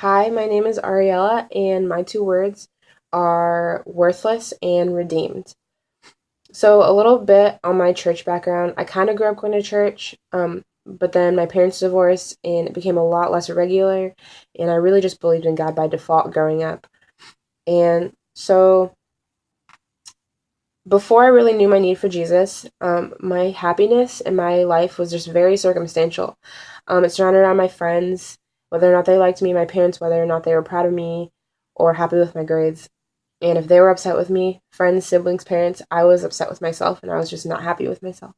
Hi, my name is Ariela, and my two words are worthless and redeemed. So, a little bit on my church background. I kind of grew up going to church, but then my parents divorced, and it became a lot less regular, and I really just believed in God by default growing up. And so, before I really knew my need for Jesus, my happiness in my life was just very circumstantial. It surrounded around my friends, whether or not they liked me, my parents, whether or not they were proud of me or happy with my grades. And if they were upset with me, friends, siblings, parents, I was upset with myself and I was just not happy with myself.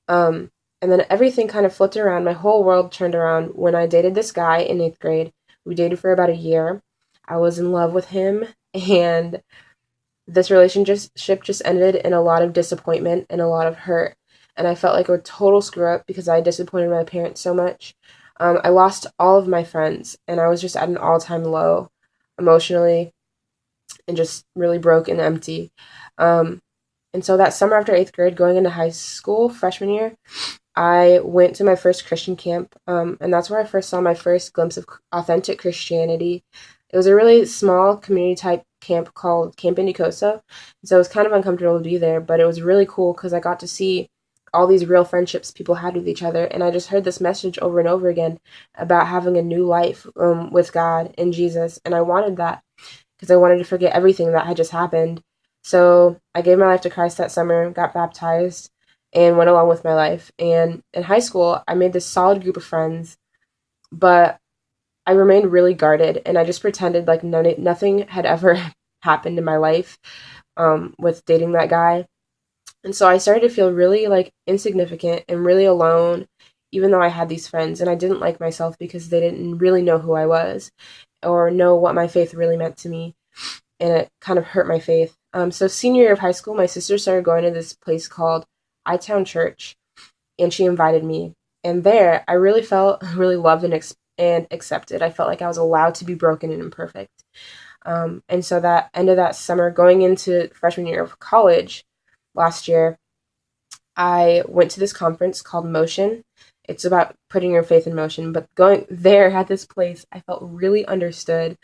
And then everything kind of flipped around. My whole world turned around when I dated this guy in eighth grade. We dated for about a year. I was in love with him, and this relationship just ended in a lot of disappointment and a lot of hurt. And I felt like a total screw up because I disappointed my parents so much. I lost all of my friends, and I was just at an all time low emotionally and just really broke and empty. Um, and so that summer after eighth grade, going into high school, freshman year, I went to my first Christian camp, and that's where I first saw my first glimpse of authentic Christianity. It was a really small community type camp called Camp Indicosa, and so it was kind of uncomfortable to be there, but it was really cool because I got to see all these real friendships people had with each other, and I just heard this message over and over again about having a new life with God and Jesus, and I wanted that because I wanted to forget everything that had just happened. So I gave my life to Christ that summer, got baptized, and went along with my life. And in high school, I made this solid group of friends, but I remained really guarded, and I just pretended like nothing had ever happened in my life with dating that guy. And so I started to feel really like insignificant and really alone, even though I had these friends, and I didn't like myself because they didn't really know who I was or know what my faith really meant to me, and it kind of hurt my faith. So senior year of high school, my sister started going to this place called iTown Church, and she invited me. And there, I really felt really loved and accepted. I felt like I was allowed to be broken and imperfect. And so that end of that summer, going into freshman year of college last year, I went to this conference called Motion. It's about putting your faith in motion, but going there at this place, I felt really understood.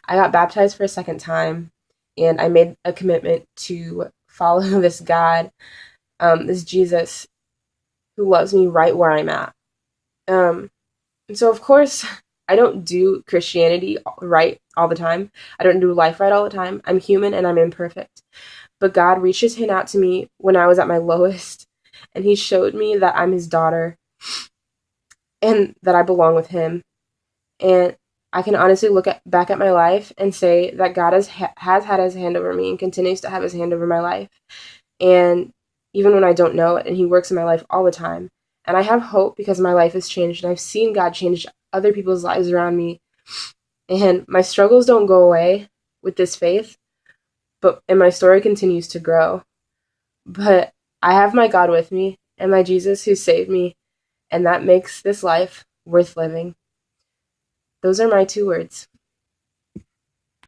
I got baptized for a second time, and I made a commitment to follow this God, this Jesus who loves me right where I'm at. Um, and so, of course, I don't do Christianity right all the time. I don't do life right all the time. I'm human and I'm imperfect. But God reached his hand out to me when I was at my lowest, and he showed me that I'm his daughter and that I belong with him. And I can honestly back at my life and say that God has had his hand over me and continues to have his hand over my life. And even when I don't know it, and he works in my life all the time. And I have hope because my life has changed, and I've seen God change other people's lives around me. And my struggles don't go away with this faith, and my story continues to grow. But I have my God with me and my Jesus who saved me, and that makes this life worth living. Those are my two words.